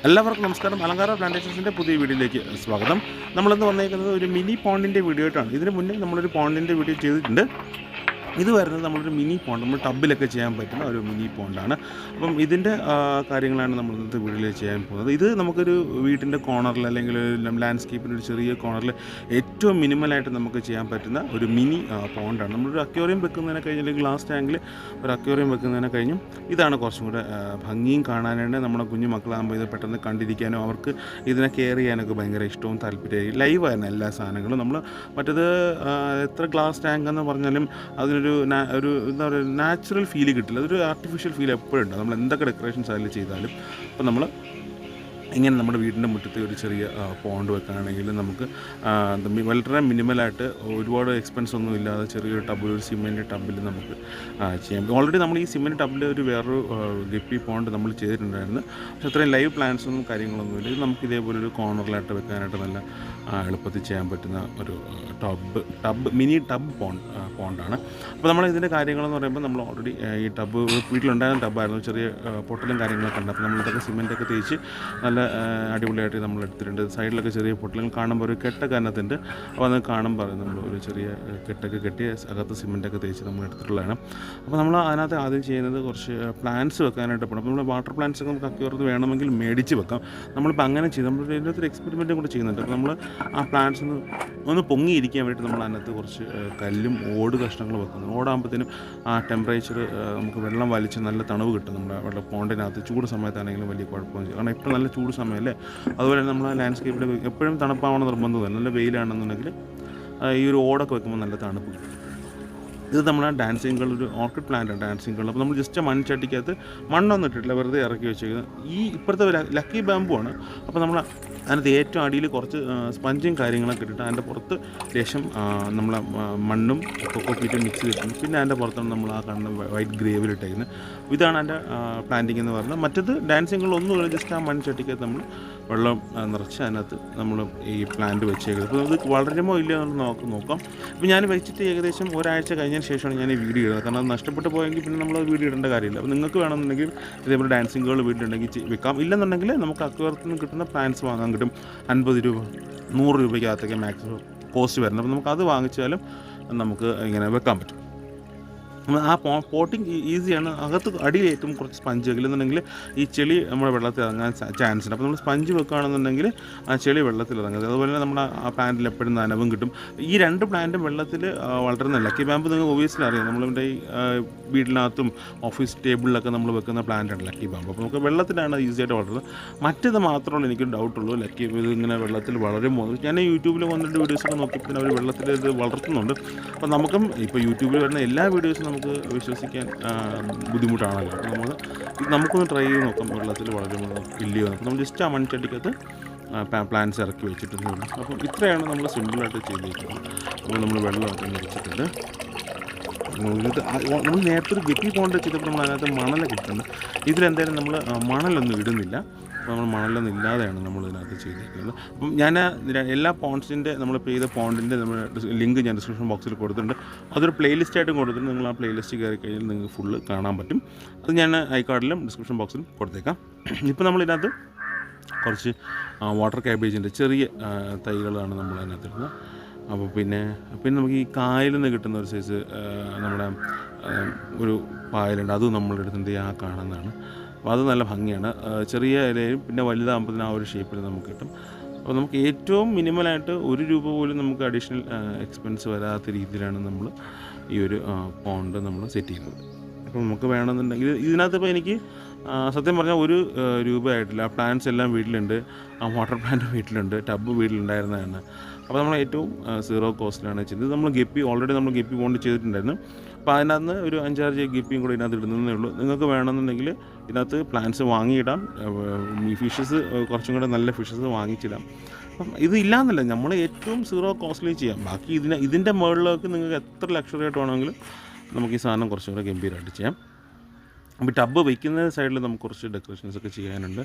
എല്ലാവർക്കും നമസ്കാരം. അലങ്കാര പ്ലാന്റേഷൻസിൻ്റെ പുതിയ വീഡിയോയിലേക്ക് സ്വാഗതം. നമ്മളിന്ന് വന്നേക്കുന്നത് ഒരു മിനി പോണ്ടിൻ്റെ വീഡിയോ ആയിട്ടാണ്. ഇതിന് മുന്നേ നമ്മളൊരു പോണ്ടിൻ്റെ വീഡിയോ ചെയ്തിട്ടുണ്ട്. ഇത് വരുന്നത് നമ്മളൊരു മിനി പോണ്ട്, നമ്മൾ ടബിലൊക്കെ ചെയ്യാൻ പറ്റുന്ന ഒരു മിനി പോണ്ടാണ്. അപ്പം ഇതിൻ്റെ കാര്യങ്ങളാണ് നമ്മൾ ഇന്നത്തെ വീഡിയോയിൽ ചെയ്യാൻ പോകുന്നത്. ഇത് നമുക്കൊരു വീട്ടിൻ്റെ കോർണറിൽ അല്ലെങ്കിൽ ലാൻഡ്സ്കേപ്പിൻ്റെ ഒരു ചെറിയ കോർണറിൽ ഏറ്റവും മിനിമലായിട്ട് നമുക്ക് ചെയ്യാൻ പറ്റുന്ന ഒരു മിനി പോണ്ടാണ്. നമ്മളൊരു അക്വേറിയം വെക്കുന്നതിനെ കഴിഞ്ഞ് അല്ലെങ്കിൽ ഗ്ലാസ് ടാങ്കിൽ ഒരു അക്വേറിയം വെക്കുന്നതിനെ കഴിഞ്ഞും ഇതാണ് കുറച്ചും കൂടെ ഭംഗിയും കാണാനായിട്ട്. നമ്മുടെ കുഞ്ഞു മക്കളാകുമ്പോൾ ഇത് പെട്ടെന്ന് കണ്ടിരിക്കാനും അവർക്ക് ഇതിനെ കെയർ ചെയ്യാനൊക്കെ ഭയങ്കര ഇഷ്ടവും താല്പര്യമായി. ലൈവായിരുന്നു എല്ലാ സാധനങ്ങളും. നമ്മൾ മറ്റേത് എത്ര ഗ്ലാസ് ടാങ്ക് എന്ന് പറഞ്ഞാലും അതിനൊരു എന്താ പറയുക, നാച്ചുറൽ ഫീല് കിട്ടില്ല. അതൊരു ആർട്ടിഫിഷ്യൽ ഫീൽ എപ്പോഴും ഉണ്ട് നമ്മൾ എന്തൊക്കെ ഡെക്കറേഷൻസ് അതിൽ ചെയ്താലും. അപ്പോൾ നമ്മൾ ഇങ്ങനെ നമ്മുടെ വീടിൻ്റെ മുറ്റത്ത് ഒരു ചെറിയ പോണ്ട് വെക്കുകയാണെങ്കിൽ നമുക്ക് വളരെ മിനിമലായിട്ട് ഒരുപാട് എക്സ്പെൻസ് ഒന്നും ഇല്ലാതെ ചെറിയൊരു ടബിൽ, ഒരു സിമെൻറ്റ് ടബിൽ നമുക്ക് ചെയ്യാം. ഓൾറെഡി നമ്മൾ ഈ സിമെൻറ്റ് ടബിൽ ഒരു വേറൊരു ഗപ്പി പോണ്ട് നമ്മൾ ചെയ്തിട്ടുണ്ടായിരുന്നു. പക്ഷേ അത്രയും ലൈവ് പ്ലാന്റ്സൊന്നും കാര്യങ്ങളൊന്നുമില്ല. ഇത് നമുക്ക് ഇതേപോലെ ഒരു കോർണറിലായിട്ട് വെക്കാനായിട്ട് നല്ല എളുപ്പത്തിൽ ചെയ്യാൻ പറ്റുന്ന ഒരു മിനി ടബ് പോണ്ടാണ്. അപ്പോൾ നമ്മൾ ഇതിൻ്റെ കാര്യങ്ങളെന്ന് പറയുമ്പോൾ നമ്മൾ ഓൾറെഡി ഈ ടബ് വീട്ടിലുണ്ടായിരുന്ന ടബായിരുന്നു, ചെറിയ പൊട്ടലും കാര്യങ്ങളൊക്കെ ഉണ്ട്. അപ്പോൾ നമ്മളിതൊക്കെ സിമെൻറ്റൊക്കെ തേച്ച് നല്ല അടിപൊളിയായിട്ട് നമ്മൾ എടുത്തിട്ടുണ്ട്. സൈഡിലൊക്കെ ചെറിയ പൊട്ടലുകൾ കാണുമ്പോൾ ഒരു കെട്ടൊക്കെ അതിനകത്തുണ്ട്. അപ്പോൾ അത് കാണുമ്പോൾ നമ്മൾ ഒരു ചെറിയ കെട്ടൊക്കെ കെട്ടി അകത്ത് സിമെൻറ്റൊക്കെ തേച്ച് നമ്മൾ എടുത്തിട്ടുള്ളതാണ്. അപ്പോൾ നമ്മൾ അതിനകത്ത് ആദ്യം ചെയ്യുന്നത് കുറച്ച് പ്ലാന്റ്സ് വെക്കാനായിട്ട് പോകണം. അപ്പോൾ നമ്മൾ വാട്ടർ പ്ലാന്റ്സ് ഒക്കെ നമുക്ക് അക്വേറിയത്തിൽ വേണമെങ്കിൽ മേടിച്ച് വെക്കാം. നമ്മളിപ്പോൾ അങ്ങനെ ചെയ്ത് നമ്മൾ ഇതിനകത്ത് ഒരു എക്സ്പെരിമെൻറ്റും കൂടെ ചെയ്യുന്നുണ്ട്. അപ്പോൾ നമ്മൾ ആ പ്ലാന്റ്സ് ഒന്ന് പൊങ്ങിയിരിക്കാൻ വേണ്ടിയിട്ട് നമ്മൾ അതിനകത്ത് കുറച്ച് കല്ലും ഓട് കഷ്ണങ്ങൾ വെക്കുന്നു. ഓടാകുമ്പോഴത്തേനും ആ ടെമ്പറേച്ചർ നമുക്ക് വെള്ളം വലിച്ച് നല്ല തണുവ് കിട്ടും. നമ്മുടെ വെള്ളം പോണ്ടിനകത്ത് ചൂട് സമയത്താണെങ്കിലും വലിയ കുഴപ്പമൊന്നും, കാരണം ഇപ്പോൾ നല്ല ചൂട് സമയമല്ലേ. അതുപോലെ തന്നെ നമ്മൾ ലാൻഡ്സ്കേപ്പിൽ എപ്പോഴും തണുപ്പാവണം നിർബന്ധമില്ല. നല്ല വെയിലാണെന്നുണ്ടെങ്കിൽ ഈ ഒരു ഓടൊക്കെ വെക്കുമ്പോൾ നല്ല തണുപ്പ് കിട്ടും. ഇത് നമ്മുടെ ഡാൻസിങ് കൾ, ഒരു ഓർക്കിഡ് പ്ലാന്റാണ് ഡാൻസിങ് കൾ. അപ്പോൾ നമ്മൾ ജസ്റ്റ് മൺചട്ടിക്കകത്ത് മണ്ണൊന്നും ഇട്ടിട്ടില്ല, വെറുതെ ഇറക്കി വെച്ചേക്കുന്നത്. ഈ ഇപ്പോഴത്തെ ലക്കി ബാമ്പു ആണ്. അപ്പോൾ നമ്മൾ അതിനകത്ത് ഏറ്റവും അടിയിൽ കുറച്ച് സ്പഞ്ചും കാര്യങ്ങളൊക്കെ ഇട്ടിട്ട് അതിൻ്റെ പുറത്ത് ലേശം നമ്മളെ മണ്ണും കൊക്കോപ്പീറ്റും മിക്സ് ചെയ്തിട്ടുണ്ട്. പിന്നെ അതിൻ്റെ പുറത്താണ് നമ്മൾ ആ കാണുന്ന വൈറ്റ് ഗ്രേവിലിട്ടേക്കുന്നത്. ഇതാണ് എൻ്റെ പ്ലാന്റിങ് എന്ന് പറയുന്നത്. മറ്റത് ഡാൻസിങ്ങുകളൊന്നുമില്ല, ജസ്റ്റ് ആ മൺചട്ടിക്കകത്ത് നമ്മൾ വെള്ളം നിറച്ച് അതിനകത്ത് നമ്മൾ ഈ പ്ലാന്റ് വെച്ചേക്കുന്നത്. അപ്പോൾ ഇത് വളരുമോ ഇല്ലയോ എന്നുള്ളത് നോക്കാം. ഇപ്പോൾ ഞാൻ വെച്ചിട്ട് ഏകദേശം ഒരാഴ്ച കഴിഞ്ഞതിന് ശേഷമാണ് ഞാൻ ഈ വീഡിയോ ഇടുന്നത്. കാരണം അത് നഷ്ടപ്പെട്ടു പോയെങ്കിൽ പിന്നെ നമ്മൾ വീഡിയോ ഇടേണ്ട കാര്യമില്ല. അപ്പോൾ നിങ്ങൾക്ക് വേണമെന്നുണ്ടെങ്കിൽ ഇതേപോലെ ഡാൻസിങ്ങുകൾ വീട്ടിലുണ്ടെങ്കിൽ വെക്കാം. ഇല്ലെന്നുണ്ടെങ്കിൽ നമുക്ക് അക്വേറിയത്തിൽ നിന്ന് കിട്ടുന്ന പ്ലാന്റ്സ് വാങ്ങാൻ കിട്ടും. 50 രൂപ 100 രൂപയ്ക്കകത്തൊക്കെ മാക്സിമം കോസ്റ്റ് വരുന്നത്. അപ്പോൾ നമുക്കത് വാങ്ങിച്ചാലും നമുക്ക് ഇങ്ങനെ വെക്കാൻ പറ്റും. ആ പോട്ടിങ് ഈസിയാണ്. അകത്ത് അടിയിലേറ്റും കുറച്ച് സ്പഞ്ച് വെക്കില്ലെന്നുണ്ടെങ്കിൽ ഈ ചെളി നമ്മുടെ വെള്ളത്തിൽ ഇറങ്ങാൻ ചാൻസ് ഉണ്ട്. അപ്പോൾ നമ്മൾ സ്പഞ്ച് വെക്കുകയാണെന്നുണ്ടെങ്കിൽ ആ ചെളി വെള്ളത്തിൽ ഇറങ്ങുന്നത്. അതുപോലെ തന്നെ നമ്മുടെ ആ പ്ലാന്റിൽ എപ്പോഴും നനവും കിട്ടും. ഈ രണ്ട് പ്ലാന്റും വെള്ളത്തിൽ വളരുന്ന ലക്കി ബാമ്പ് നിങ്ങൾക്ക് ഒബിയസ്ലി അറിയാം. നമ്മളിവിടെ ഈ വീട്ടിനകത്തും ഓഫീസ് ടേബിളിലൊക്കെ നമ്മൾ വെക്കുന്ന പ്ലാന്റാണ് ലക്കി ബാമ്പ്. അപ്പോൾ നമുക്ക് വെള്ളത്തിലാണ് ഈസിയായിട്ട് വളരുന്നത്. മറ്റേത് മാത്രമാണ് എനിക്കൊരു ഡൗട്ടുള്ളൂ, ലക്കി ഇത് ഇങ്ങനെ വെള്ളത്തിൽ വളരുമോ. ഞാൻ യൂട്യൂബിൽ വന്നിട്ട് വീഡിയോസൊക്കെ നോക്കിയപ്പോൾ അവർ വെള്ളത്തിൽ ഇത് വളർത്തുന്നുണ്ട്. അപ്പോൾ നമുക്കും ഇപ്പോൾ യൂട്യൂബിൽ വരുന്ന എല്ലാ വീഡിയോസും നമുക്ക് വിശ്വസിക്കാൻ ബുദ്ധിമുട്ടാണല്ലോ. അപ്പോൾ നമുക്കൊന്ന് ട്രൈ ചെയ്ത് നോക്കാം വെള്ളത്തിൽ വളരുമോ ഇല്ലയോ. അപ്പോൾ നമ്മൾ ജസ്റ്റ് ആ മൺചട്ടിക്കകത്ത് പ്ലാന്റ്സ് ഇറക്കി വെച്ചിട്ടേ ഉള്ളൂ. അപ്പം ഇത്രയാണ് നമ്മൾ സിമ്പിളായിട്ട് ചെയ്തിരിക്കുന്നത്. അപ്പോൾ നമ്മൾ വെള്ളമൊക്കെ നിറച്ചിട്ടുണ്ട്. ഇത് നമ്മൾ നേരത്തെ ഒരു ഗപ്പി പോണ്ട് ചെയ്തപ്പോൾ നമ്മൾ അതിനകത്ത് മണലൊക്കെ ഇട്ടിട്ടുണ്ട്. ഇതിലെന്തായാലും നമ്മൾ മണലൊന്നും ഇടുന്നില്ല. നമ്മൾ മണലൊന്നും ഇല്ലാതെയാണ് നമ്മൾ ഇതിനകത്ത് ചെയ്തിരിക്കുന്നത്. അപ്പം ഞാൻ എല്ലാ പോണ്ട്സിൻ്റെ നമ്മളിപ്പോൾ ചെയ്ത പോണ്ടിൻ്റെ നമ്മൾ ലിങ്ക് ഞാൻ ഡിസ്ക്രിപ്ഷൻ ബോക്സിൽ കൊടുത്തിട്ടുണ്ട്. അതൊരു പ്ലേലിസ്റ്റായിട്ടും കൊടുത്തിട്ടുണ്ട്. നിങ്ങൾ ആ പ്ലേലിസ്റ്റ് കയറി കഴിഞ്ഞാൽ നിങ്ങൾക്ക് ഫുള്ള് കാണാൻ പറ്റും. അത് ഞാൻ ഐക്കാർഡിലും ഡിസ്ക്രിപ്ഷൻ ബോക്സിലും കൊടുത്തേക്കാം. ഇപ്പോൾ നമ്മളിതിനകത്ത് കുറച്ച് വാട്ടർ ക്യാബേജിൻ്റെ ചെറിയ തൈകളാണ് നമ്മൾ അതിനകത്ത് ഇടുന്നത്. അപ്പോൾ പിന്നെ നമുക്ക് ഈ കായലിൽ നിന്ന് കിട്ടുന്ന ഒരു സൈസ് നമ്മുടെ ഒരു പായലുണ്ട്, അതും നമ്മളെടുത്തിട്ട് ആ കാണുന്നതാണ്. അപ്പോൾ അത് നല്ല ഭംഗിയാണ്. ചെറിയ ഇലയും പിന്നെ വലുതാകുമ്പോഴത്തേന് ആ ഒരു ഷേപ്പിൽ നമുക്ക് കിട്ടും. അപ്പോൾ നമുക്ക് ഏറ്റവും മിനിമലായിട്ട് 1 രൂപ പോലും നമുക്ക് അഡീഷണൽ എക്സ്പെൻസ് വരാത്ത രീതിയിലാണ് നമ്മൾ ഈ ഒരു പോണ്ട് നമ്മൾ സെറ്റ് ചെയ്യുന്നത്. അപ്പോൾ നമുക്ക് വേണമെന്നുണ്ടെങ്കിൽ ഇതിനകത്ത് ഇപ്പോൾ എനിക്ക് സത്യം പറഞ്ഞാൽ 1 രൂപയായിട്ടില്ല. ആ പ്ലാന്റ്സ് എല്ലാം വീട്ടിലുണ്ട്, ആ വാട്ടർ പ്ലാന്റ് വീട്ടിലുണ്ട്, ടബ് വീട്ടിലുണ്ടായിരുന്നതാണ്. അപ്പോൾ നമ്മൾ ഏറ്റവും സീറോ കോസ്റ്റിലാണ് ചെയ്തത്. നമ്മൾ ഓൾറെഡി നമ്മൾ ഗപ്പി പോണ്ട് ചെയ്തിട്ടുണ്ടായിരുന്നു. അപ്പോൾ അതിനകത്ത് ഒരു 5-6 ഗപ്പിയും കൂടെ ഇതിനകത്ത് ഇടുന്നതേ ഉള്ളൂ. നിങ്ങൾക്ക് വേണമെന്നുണ്ടെങ്കിൽ ഇതിനകത്ത് പ്ലാന്റ്സ് വാങ്ങിയിടാം. ഈ ഫിഷസ് കുറച്ചും കൂടെ നല്ല ഫിഷസ് വാങ്ങിച്ചിടാം. അപ്പം ഇത് ഇല്ലയെന്നല്ല, നമ്മൾ ഏറ്റവും സീറോ കോസ്റ്റ്ലി ചെയ്യാം. ബാക്കി ഇതിൻ്റെ മുകളിലേക്ക് നിങ്ങൾക്ക് എത്ര ലക്ഷറി ആയിട്ട് വേണമെങ്കിലും നമുക്ക് ഈ സാധനം കുറച്ചും കൂടെ ഗംഭീരമായിട്ട് ചെയ്യാം. അപ്പോൾ ടബ് വയ്ക്കുന്ന സൈഡിൽ നമുക്ക് കുറച്ച് ഡെക്കറേഷൻസൊക്കെ ചെയ്യാനുണ്ട്.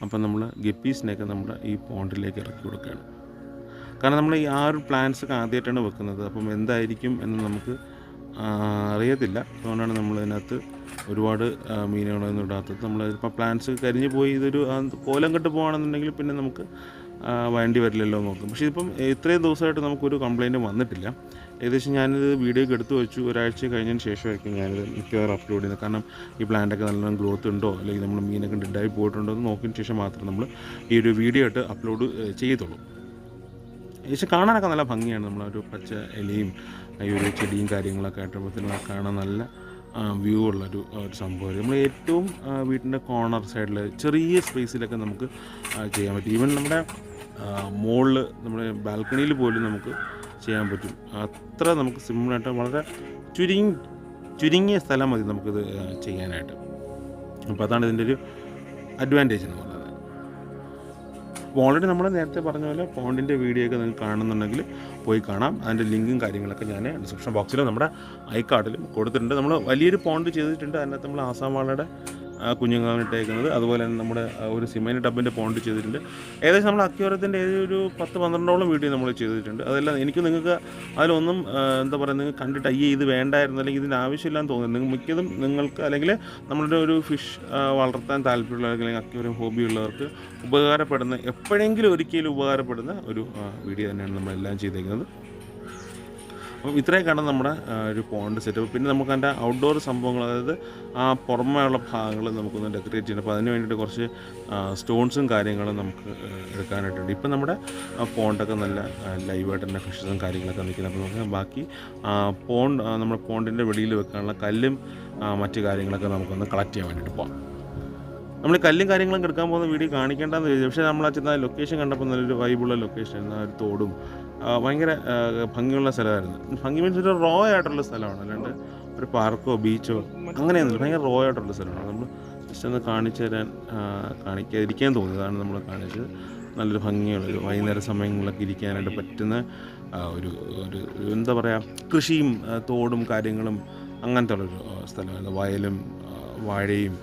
അപ്പം നമ്മൾ ഗപ്പീസിനെയൊക്കെ നമ്മുടെ ഈ പോണ്ടിലേക്ക് ഇറക്കി കൊടുക്കുകയാണ്. കാരണം നമ്മൾ ഈ ആ ഒരു പ്ലാന്റ്സൊക്കെ ആദ്യമായിട്ടാണ് വെക്കുന്നത്. അപ്പം എന്തായിരിക്കും എന്ന് നമുക്ക് അറിയത്തില്ല. അതുകൊണ്ടാണ് നമ്മളിതിനകത്ത് ഒരുപാട് മീനുകളൊന്നും ഇടാത്തത്. നമ്മളിപ്പോൾ പ്ലാന്റ്സ് കരിഞ്ഞു പോയി ഇതൊരു കോലം കെട്ട് പോകുകയാണെന്നുണ്ടെങ്കിൽ പിന്നെ നമുക്ക് വേണ്ടി വരില്ലല്ലോ നോക്കും. പക്ഷേ ഇതിപ്പം ഇത്രയും ദിവസമായിട്ട് നമുക്കൊരു കംപ്ലയിൻറ്റും വന്നിട്ടില്ല. ഏകദേശം ഞാനിത് വീഡിയോയ്ക്ക് എടുത്തു വെച്ചു. ഒരാഴ്ച കഴിഞ്ഞതിന് ശേഷമായിരിക്കും ഞാനിത് മിക്കവാറും അപ്ലോഡ് ചെയ്യുന്നത്. കാരണം ഈ പ്ലാന്റൊക്കെ നല്ലോണം ഗ്രോത്ത് ഉണ്ടോ അല്ലെങ്കിൽ നമ്മൾ മീനൊക്കെ ഡെഡായി പോയിട്ടുണ്ടോ എന്ന് നോക്കിയതിന് ശേഷം മാത്രം നമ്മൾ ഈ ഒരു വീഡിയോ ആയിട്ട് അപ്ലോഡ് ചെയ്യത്തുള്ളൂ. ഏകദേശം കാണാനൊക്കെ നല്ല ഭംഗിയാണ്. നമ്മളൊരു പച്ച ഇലയും ഈ ഒരു ചെടിയും കാര്യങ്ങളൊക്കെ ആയിട്ടുമ്പോഴത്തേനും കാണാൻ നല്ല വ്യൂ ഉള്ളൊരു സംഭവം. നമ്മൾ ഏറ്റവും വീട്ടിൻ്റെ കോർണർ സൈഡിൽ ചെറിയ സ്പേസിലൊക്കെ നമുക്ക് ചെയ്യാൻ പറ്റും. ഈവൻ നമ്മുടെ മുകളിൽ നമ്മുടെ ബാൽക്കണിയിൽ പോലും നമുക്ക് ചെയ്യാൻ പറ്റും. അത്ര നമുക്ക് സിമ്പിളായിട്ട് വളരെ ചുരുങ്ങിയ സ്ഥലം മതി നമുക്കിത് ചെയ്യാനായിട്ട്. അപ്പോൾ അതാണ് ഇതിൻ്റെ ഒരു അഡ്വാൻറ്റേജ് എന്ന് പറയുന്നത്. അപ്പോൾ ഓൾറെഡി നമ്മൾ നേരത്തെ പറഞ്ഞ പോലെ പോണ്ടിൻ്റെ വീഡിയോ ഒക്കെ നിങ്ങൾക്ക് കാണുന്നുണ്ടെങ്കിൽ പോയി കാണാം. അതിൻ്റെ ലിങ്കും കാര്യങ്ങളൊക്കെ ഞാൻ ഡിസ്ക്രിപ്ഷൻ ബോക്സിലും നമ്മുടെ ഐക്കാർഡിലും കൊടുത്തിട്ടുണ്ട്. നമ്മൾ വലിയൊരു പോണ്ട് ചെയ്തിട്ടുണ്ട്. അതിനകത്ത് നമ്മൾ ആസാം വാളയുടെ കുഞ്ഞുങ്ങളാണ് ഇട്ടേക്കുന്നത്. അതുപോലെ തന്നെ നമ്മുടെ ഒരു സിമൻറ്റ് ടബിൻ്റെ പോണ്ട് ചെയ്തിട്ടുണ്ട്. ഏകദേശം നമ്മൾ അക്വേറിയത്തിൻ്റെ ഒരു 10-12ഓളം വീഡിയോ നമ്മൾ ചെയ്തിട്ടുണ്ട്. അതെല്ലാം എനിക്ക് നിങ്ങൾക്ക് അതിലൊന്നും എന്താ പറയുക, നിങ്ങൾക്ക് കണ്ടിട്ട് ഇത് വേണ്ടായിരുന്നു അല്ലെങ്കിൽ ഇതിൻ്റെ ആവശ്യമില്ലാന്ന് തോന്നുന്നു. മിക്കതും നിങ്ങൾക്ക് അല്ലെങ്കിൽ നമ്മളുടെ ഒരു ഫിഷ് വളർത്താൻ താല്പര്യമുള്ളവർക്ക് അല്ലെങ്കിൽ അക്വേറിയം ഹോബി ഉള്ളവർക്ക് ഉപകാരപ്പെടുന്ന, എപ്പോഴെങ്കിലും ഒരിക്കലും ഉപകാരപ്പെടുന്ന ഒരു വീഡിയോ തന്നെയാണ് നമ്മളെല്ലാം ചെയ്തേക്കുന്നത്. അപ്പം ഇത്രയൊക്കെയാണ് നമ്മുടെ ഒരു പോണ്ട് സെറ്റപ്പ്. പിന്നെ നമുക്ക് അതിൻ്റെ ഔട്ട്ഡോർ സംഭവങ്ങൾ, അതായത് ആ പുറമേയുള്ള ഭാഗങ്ങൾ നമുക്കൊന്ന് ഡെക്കറേറ്റ് ചെയ്യണം. അപ്പോൾ അതിന് വേണ്ടിയിട്ട് കുറച്ച് സ്റ്റോൺസും കാര്യങ്ങളും നമുക്ക് എടുക്കാനായിട്ടുണ്ട്. ഇപ്പം നമ്മുടെ പോണ്ടൊക്കെ നല്ല ലൈവായിട്ട് തന്നെ ഫിഷസും കാര്യങ്ങളൊക്കെ നിൽക്കുന്നത്. അപ്പോൾ നമുക്ക് ബാക്കി നമ്മുടെ പോണ്ടിൻ്റെ വെളിയിൽ വെക്കാനുള്ള കല്ലും മറ്റ് കാര്യങ്ങളൊക്കെ നമുക്കൊന്ന് കളക്ട് ചെയ്യാൻ വേണ്ടിയിട്ട് പോകാം. നമ്മൾ കല്ലും കാര്യങ്ങളും എടുക്കാൻ പോകുന്ന വീഡിയോ കാണിക്കേണ്ടെന്ന് വിചാരിച്ചു. പക്ഷേ നമ്മൾ ആ ചെന്ന ലൊക്കേഷൻ കണ്ടപ്പോൾ നല്ലൊരു വൈബുള്ള ലൊക്കേഷൻ, ഒരു തോടും ഭയങ്കര ഭംഗിയുള്ള സ്ഥലമായിരുന്നു. ഭംഗി മീൻസ് ഒരു റോ ആയിട്ടുള്ള സ്ഥലമാണ്, അല്ലാണ്ട് ഒരു പാർക്കോ ബീച്ചോ അങ്ങനെയൊന്നുമില്ല. ഭയങ്കര റോ ആയിട്ടുള്ള സ്ഥലമാണ്. നമ്മൾ ജസ്റ്റ് ഒന്ന് കാണിച്ചു തരാൻ കാണിക്കാതിരിക്കാൻ തോന്നിയതാണ് നമ്മൾ കാണിച്ചത്. നല്ലൊരു ഭംഗിയുള്ള വൈകുന്നേര സമയങ്ങളിലൊക്കെ ഇരിക്കാനായിട്ട് പറ്റുന്ന ഒരു എന്താ പറയുക, കൃഷിയും തോടും കാര്യങ്ങളും അങ്ങനത്തെ ഉള്ളൊരു സ്ഥലമായിരുന്നു. വയലും വാഴയും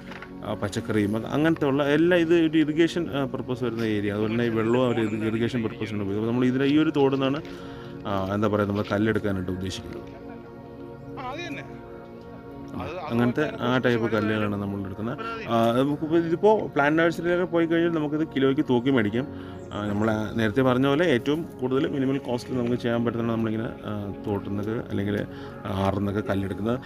പച്ചക്കറിയും അങ്ങനത്തെ ഉള്ള എല്ലാം. ഇത് ഒരു ഇറിഗേഷൻ പർപ്പസ് വരുന്ന ഏരിയ. അതുപോലെ തന്നെ ഈ വെള്ളവും അവർ ഇറിഗേഷൻ പർപ്പസിന് ഉപയോഗിക്കും. അപ്പോൾ നമ്മൾ ഈ ഒരു തോടുന്നാണ് എന്താ പറയുക, നമ്മൾ കല്ലെടുക്കാനായിട്ട് ഉദ്ദേശിക്കുന്നത്. അങ്ങനത്തെ ആ ടൈപ്പ് കല്ലുകളാണ് നമ്മൾ എടുക്കുന്നത്. ഇതിപ്പോൾ പ്ലാന്റ് നഴ്സറിയിലൊക്കെ പോയി കഴിഞ്ഞാൽ നമുക്കിത് കിലോയ്ക്ക് തൂക്കി മേടിക്കാം. നമ്മൾ നേരത്തെ പറഞ്ഞ പോലെ ഏറ്റവും കൂടുതൽ മിനിമൽ കോസ്റ്റിൽ നമുക്ക് ചെയ്യാൻ പറ്റുന്നതാണ് നമ്മളിങ്ങനെ തോട്ടുന്നൊക്കെ അല്ലെങ്കിൽ ആറുന്നൊക്കെ കല്ലെടുക്കുന്നത്.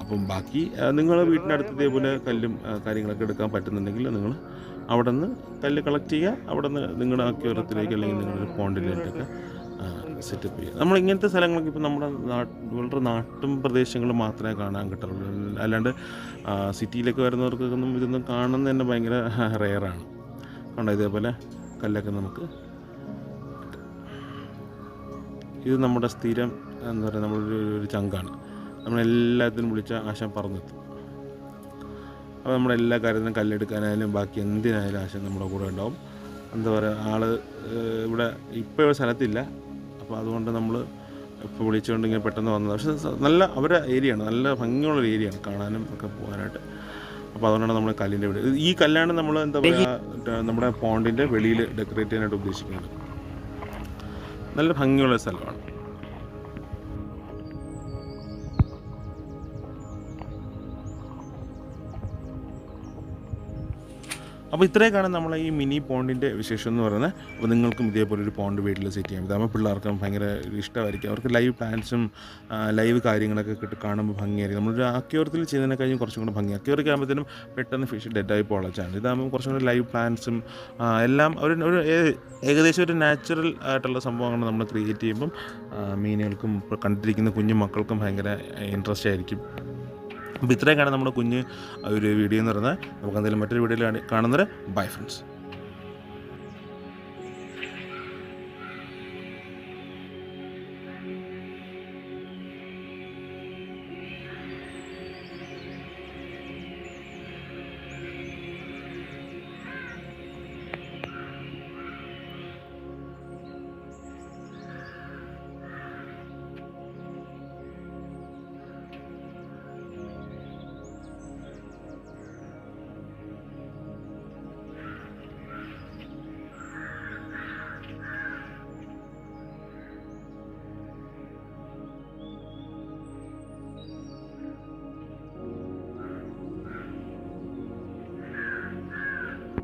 അപ്പം ബാക്കി നിങ്ങൾ വീട്ടിനടുത്ത് ഇതേപോലെ കല്ലും കാര്യങ്ങളൊക്കെ എടുക്കാൻ പറ്റുന്നുണ്ടെങ്കിൽ നിങ്ങൾ അവിടെ നിന്ന് കല്ല് കളക്ട് ചെയ്യുക. അവിടെ നിന്ന് നിങ്ങളുടെ അക്വേറിയത്തിലേക്ക് അല്ലെങ്കിൽ നിങ്ങളുടെ പോണ്ടിലേക്കൊക്കെ സെറ്റപ്പ് ചെയ്യുക. നമ്മൾ ഇങ്ങനത്തെ സ്ഥലങ്ങളൊക്കെ ഇപ്പോൾ നമ്മുടെ വളരെ നാട്ടും പ്രദേശങ്ങൾ മാത്രമേ കാണാൻ കിട്ടുള്ളൂ. അല്ലാണ്ട് സിറ്റിയിലൊക്കെ വരുന്നവർക്കൊന്നും ഇതൊന്നും കാണുന്നത് തന്നെ ഭയങ്കര റെയറാണ്. കണ്ടോ, ഇതേപോലെ കല്ലൊക്കെ നമുക്ക്. ഇത് നമ്മുടെ സ്ഥിരം എന്താ പറയുക, നമ്മളൊരു ചങ്കാണ്. നമ്മളെല്ലാത്തിനും വിളിച്ച ആശാൻ പറഞ്ഞെത്തും. അപ്പോൾ നമ്മുടെ എല്ലാ കാര്യത്തിനും കല്ലെടുക്കാനായാലും ബാക്കി എന്തിനായാലും ആശാൻ നമ്മുടെ കൂടെ ഉണ്ടാവും. എന്താ പറയുക, ആൾ ഇവിടെ ഇപ്പോൾ സ്ഥലത്തില്ല. അപ്പോൾ അതുകൊണ്ട് നമ്മൾ ഇപ്പോൾ വിളിച്ചുകൊണ്ട് ഇങ്ങനെ പെട്ടെന്ന് വന്നത്. പക്ഷേ നല്ല അവരുടെ ഏരിയയാണ്, നല്ല ഭംഗിയുള്ളൊരു ഏരിയയാണ് കാണാനും ഒക്കെ പോകാനായിട്ട്. അപ്പോൾ അതുകൊണ്ടാണ് നമ്മൾ കല്ലിൻ്റെ വീട്. ഈ കല്ലാണ് നമ്മൾ എന്താ പറയുക, നമ്മുടെ പോണ്ടിൻ്റെ വെളിയിൽ ഡെക്കറേറ്റ് ചെയ്യാനായിട്ട് ഉദ്ദേശിക്കുന്നത്. നല്ല ഭംഗിയുള്ള സ്ഥലമാണ്. അപ്പോൾ ഇത്രയൊക്കെയാണ് നമ്മളെ ഈ മിനി പോണ്ടിൻ്റെ വിശേഷം എന്ന് പറയുന്നത്. അപ്പോൾ നിങ്ങൾക്കും ഇതേപോലെ ഒരു പോണ്ട് വീട്ടിൽ സെറ്റ് ചെയ്യാം. ഇതാകുമ്പോൾ പിള്ളേർക്കും ഭയങ്കര ഇഷ്ടമായിരിക്കും. അവർക്ക് ലൈവ് പ്ലാന്റ്സും ലൈവ് കാര്യങ്ങളൊക്കെ കാണുമ്പോൾ ഭംഗിയായിരിക്കും. നമ്മളൊരു അക്വേറിയത്തിൽ ചെയ്യുന്നതിനെ കഴിഞ്ഞ് കുറച്ചും കൂടെ ഭംഗി. അക്വേറിയം ആകുമ്പോഴത്തേനും പെട്ടെന്ന് ഫിഷ് ഡെഡായി പോകാനുള്ള ചാൻസ്. ഇതാകുമ്പോൾ കുറച്ചും കൂടെ ലൈവ് പ്ലാന്റ്സും എല്ലാം ഒരു ഏകദേശം ഒരു നാച്ചുറൽ ആയിട്ടുള്ള സംഭവങ്ങൾ നമ്മൾ ക്രിയേറ്റ് ചെയ്യുമ്പം മീനുകൾക്കും ഇപ്പോൾ കണ്ടിരിക്കുന്ന കുഞ്ഞു മക്കൾക്കും ഭയങ്കര ഇൻട്രസ്റ്റ് ആയിരിക്കും. അപ്പോൾ ഇത്രയൊക്കെയാണ് നമ്മുടെ കുഞ്ഞ് ഒരു വീഡിയോ എന്ന് പറയുന്നത്. നമുക്ക് എന്തെങ്കിലും മറ്റൊരു വീഡിയോയിൽ കാണുന്നത്. Bye friends.